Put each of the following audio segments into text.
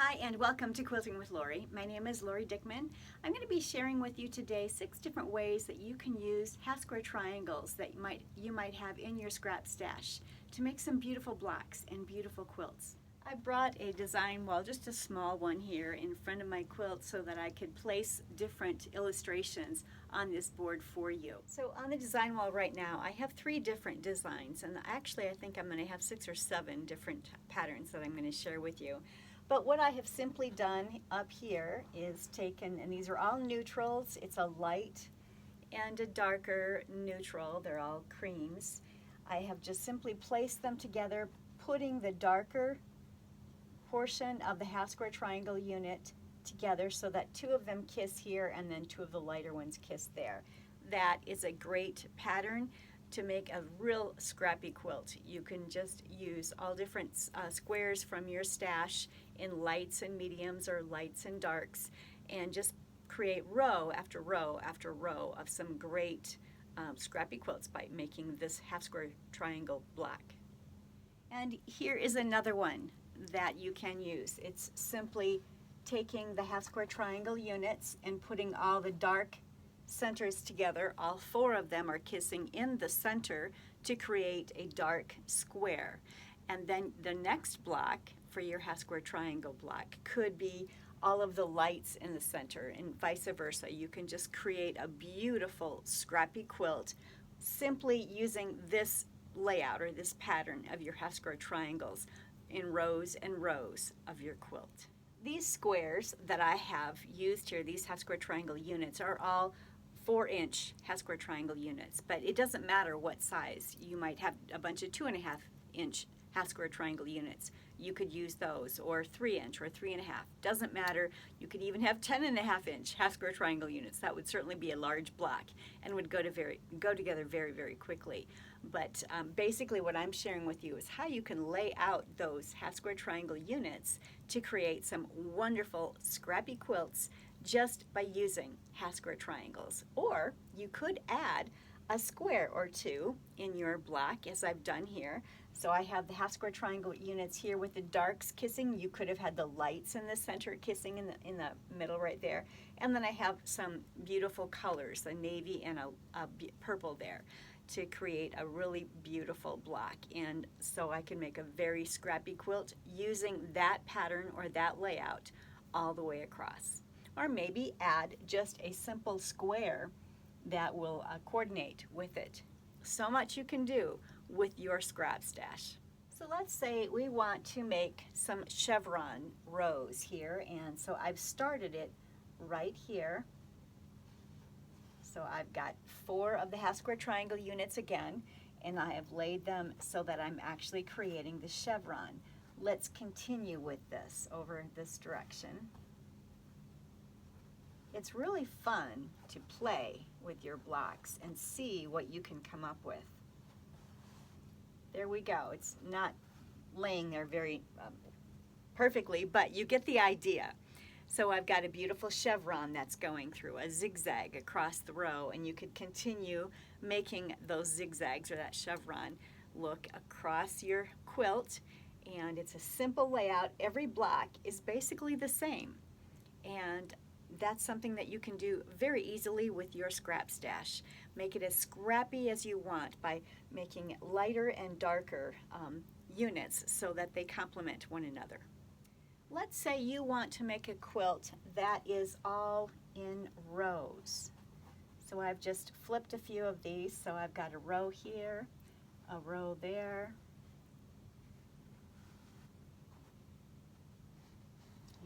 Hi and welcome to Quilting with Lori. My name is Lori Dickman. I'm going to be sharing with you today 6 different ways that you can use half square triangles that you might have in your scrap stash to make some beautiful blocks and beautiful quilts. I brought a design wall, just a small one here, in front of my quilt so that I could place different illustrations on this board for you. So on the design wall right now I have 3 different designs, and actually I think I'm going to have 6 or 7 different patterns that I'm going to share with you. But what I have simply done up here is taken, and these are all neutrals. It's a light and a darker neutral. They're all creams. I have just simply placed them together, putting the darker portion of the half square triangle unit together so that 2 of them kiss here and then 2 of the lighter ones kiss there. That is a great pattern to make a real scrappy quilt. You can just use all different squares from your stash in lights and mediums or lights and darks, and just create row after row after row of some great scrappy quilts by making this half square triangle block. And here is another one that you can use. It's simply taking the half square triangle units and putting all the dark centers together. All 4 of them are kissing in the center to create a dark square. And then the next block for your half square triangle block could be all of the lights in the center, and vice versa. You can just create a beautiful scrappy quilt simply using this layout or this pattern of your half square triangles in rows and rows of your quilt. These squares that I have used here, these half square triangle units, are all 4-inch half square triangle units, but it doesn't matter what size. You might have a bunch of 2.5-inch half square triangle units. You could use those, or 3-inch or 3.5. Doesn't matter. You could even have 10.5-inch half square triangle units. That would certainly be a large block and would go together very, very quickly. But basically what I'm sharing with you is how you can lay out those half square triangle units to create some wonderful scrappy quilts just by using half square triangles. Or you could add a square or 2 in your block, as I've done here. So I have the half square triangle units here with the darks kissing. You could have had the lights in the center kissing in the middle right there. And then I have some beautiful colors, a navy and a purple there, to create a really beautiful block. And so I can make a very scrappy quilt using that pattern or that layout all the way across. Or maybe add just a simple square that will coordinate with it. So much you can do with your scrap stash. So let's say we want to make some chevron rows here, and so I've started it right here. So I've got 4 of the half square triangle units again, and I have laid them so that I'm actually creating the chevron. Let's continue with this over this direction. It's really fun to play with your blocks and see what you can come up with. There we go. It's not laying there very perfectly, but you get the idea. So I've got a beautiful chevron that's going through, a zigzag across the row, and you could continue making those zigzags or that chevron look across your quilt. And it's a simple layout. Every block is basically the same. And that's something that you can do very easily with your scrap stash. Make it as scrappy as you want by making lighter and darker units so that they complement one another. Let's say you want to make a quilt that is all in rows. So I've just flipped a few of these. So I've got a row here, a row there,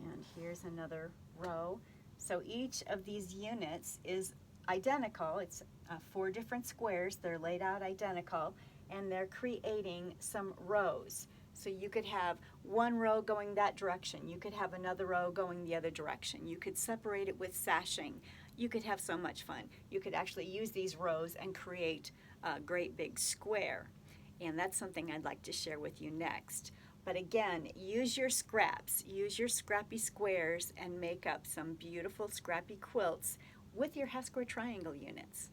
and here's another row. So each of these units is identical. It's 4 different squares. They're laid out identical, and they're creating some rows. So you could have one row going that direction. You could have another row going the other direction. You could separate it with sashing. You could have so much fun. You could actually use these rows and create a great big square. And that's something I'd like to share with you next. But again, use your scraps, use your scrappy squares, and make up some beautiful scrappy quilts with your half square triangle units.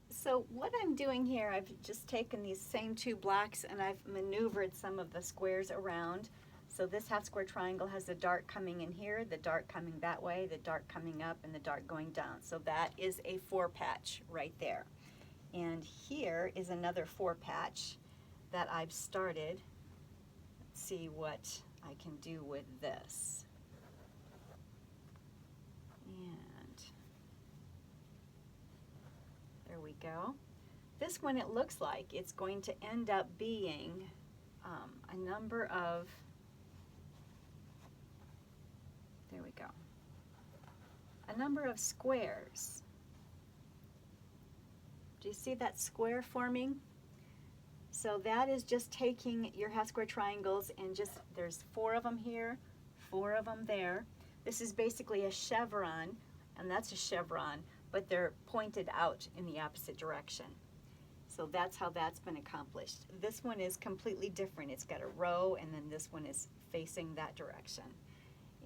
So what I'm doing here, I've just taken these same 2 blocks and I've maneuvered some of the squares around So this half square triangle has the dark coming in here, the dark coming that way, the dark coming up, and the dark going down. So that is a 4 patch right there. And here is another 4 patch that I've started. Let's see what I can do with this. And there we go. This one, it looks like it's going to end up being a number of, there we go, a number of squares. Do you see that square forming? So that is just taking your half square triangles and just, there's 4 of them here, 4 of them there. This is basically a chevron, and that's a chevron, but they're pointed out in the opposite direction. So that's how that's been accomplished. This one is completely different. It's got a row, and then this one is facing that direction.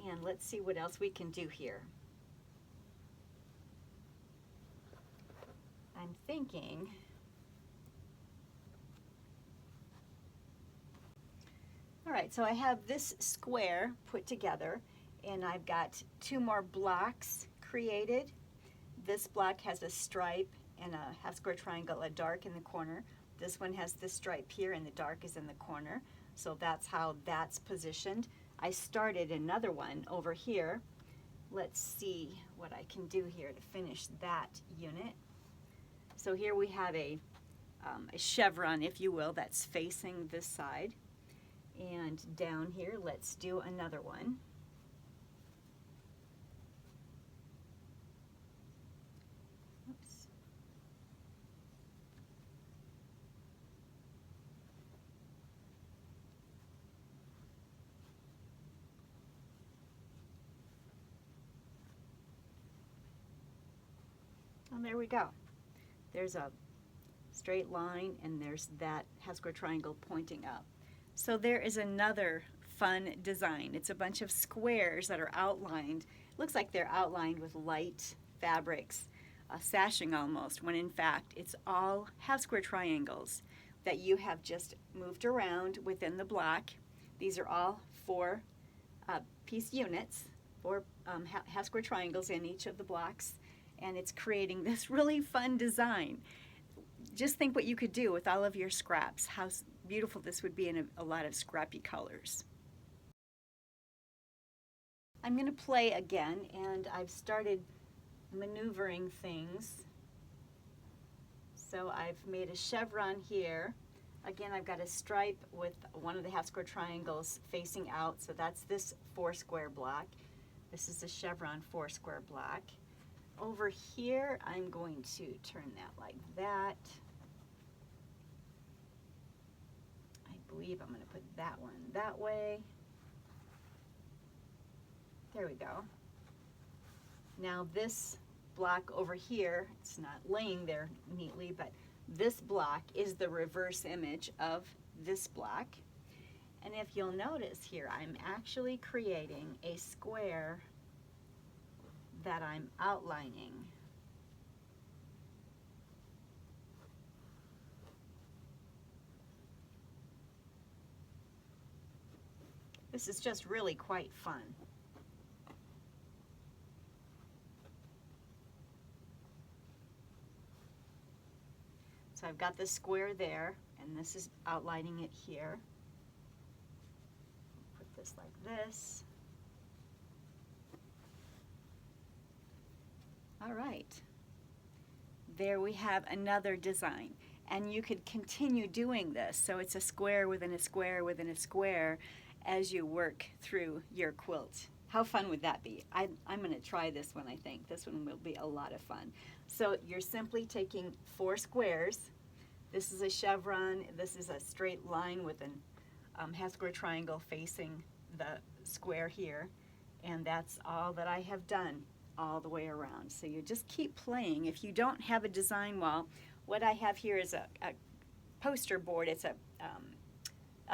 And let's see what else we can do here. I'm thinking, all right, so I have this square put together, and I've got 2 more blocks created. This block has a stripe and a half square triangle, a dark in the corner. This one has the stripe here and the dark is in the corner. So that's how that's positioned. I started another one over here. Let's see what I can do here to finish that unit. So here we have a chevron, if you will, that's facing this side. And down here, let's do another one. Oops. And there we go. There's a straight line, and there's that half square triangle pointing up. So there is another fun design. It's a bunch of squares that are outlined. It looks like they're outlined with light fabrics, sashing almost, when in fact it's all half square triangles that you have just moved around within the block. These are all 4 piece units, 4 half square triangles in each of the blocks, and it's creating this really fun design. Just think what you could do with all of your scraps, how beautiful this would be in a lot of scrappy colors. I'm going to play again, and I've started maneuvering things. So I've made a chevron here. Again, I've got a stripe with one of the half square triangles facing out, so that's this 4 square block. This is a chevron 4 square block. Over here, I'm going to turn that like that. I believe I'm going to put that one that way. There we go. Now this block over here, it's not laying there neatly, but this block is the reverse image of this block. And if you'll notice here, I'm actually creating a square that I'm outlining. This is just really quite fun. So I've got the square there, and this is outlining it here. Put this like this. All right, there we have another design, and you could continue doing this. So it's a square within a square within a square as you work through your quilt. How fun would that be? I'm going to try this one, I think. This one will be a lot of fun. So you're simply taking 4 squares. This is a chevron. This is a straight line with a half square triangle facing the square here. And that's all that I have done all the way around. So you just keep playing. If you don't have a design wall, what I have here is a poster board. It's a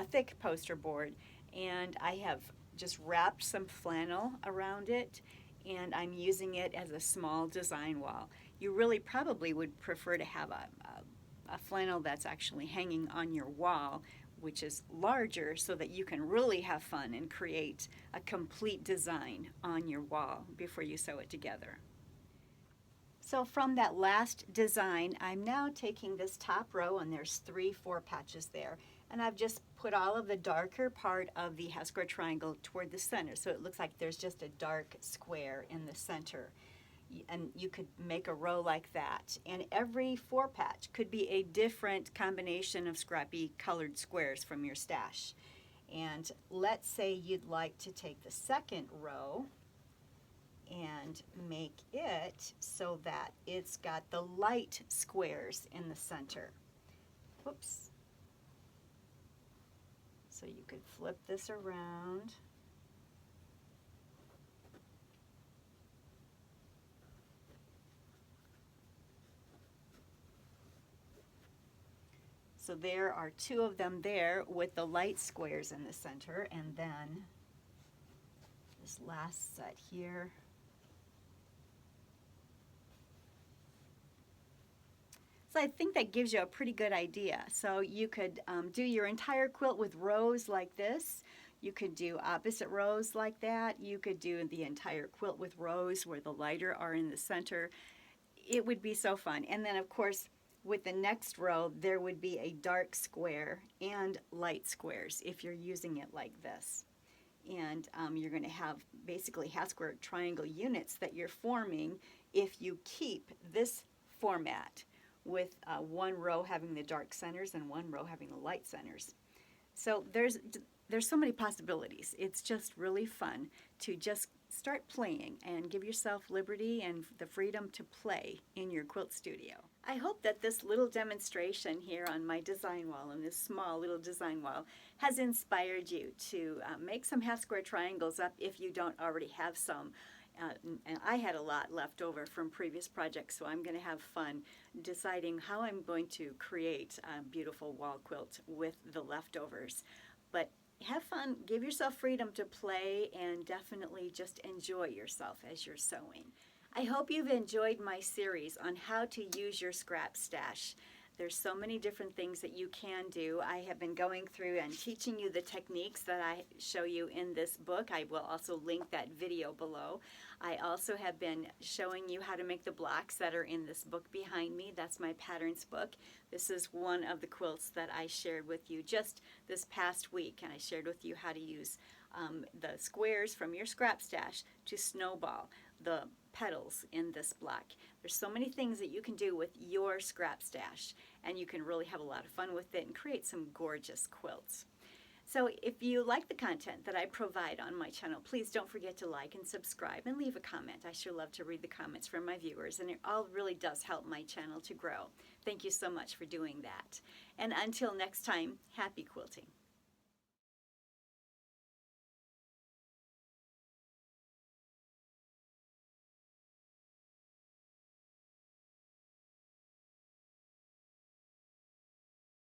thick poster board, and I have just wrapped some flannel around it, and I'm using it as a small design wall. You really probably would prefer to have a flannel that's actually hanging on your wall, which is larger, so that you can really have fun and create a complete design on your wall before you sew it together. So from that last design, I'm now taking this top row, and there's 3-4 patches there, and I've just put all of the darker part of the half square triangle toward the center, so it looks like there's just a dark square in the center. And you could make a row like that, and every 4 patch could be a different combination of scrappy colored squares from your stash. And let's say you'd like to take the second row and make it so that it's got the light squares in the center. Whoops. So you could flip this around. So there are 2 of them there with the light squares in the center, and then this last set here. So I think that gives you a pretty good idea. So you could do your entire quilt with rows like this. You could do opposite rows like that. You could do the entire quilt with rows where the lighter are in the center. It would be so fun. And then of course, with the next row, there would be a dark square and light squares if you're using it like this. And you're going to have basically half square triangle units that you're forming if you keep this format with 1 row having the dark centers and 1 row having the light centers. So there's so many possibilities. It's just really fun to just start playing and give yourself liberty and the freedom to play in your quilt studio. I hope that this little demonstration here on my design wall, on this small little design wall, has inspired you to make some half square triangles up if you don't already have some. And I had a lot left over from previous projects, so I'm going to have fun deciding how I'm going to create a beautiful wall quilt with the leftovers. But have fun, give yourself freedom to play, and definitely just enjoy yourself as you're sewing. I hope you've enjoyed my series on how to use your scrap stash. There's so many different things that you can do. I have been going through and teaching you the techniques that I show you in this book. I will also link that video below. I also have been showing you how to make the blocks that are in this book behind me. That's my patterns book. This is one of the quilts that I shared with you just this past week, and I shared with you how to use the squares from your scrap stash to snowball the petals in this block. There's so many things that you can do with your scrap stash, and you can really have a lot of fun with it and create some gorgeous quilts. So if you like the content that I provide on my channel, please don't forget to like and subscribe and leave a comment. I sure love to read the comments from my viewers, and it all really does help my channel to grow. Thank you so much for doing that. And until next time, happy quilting.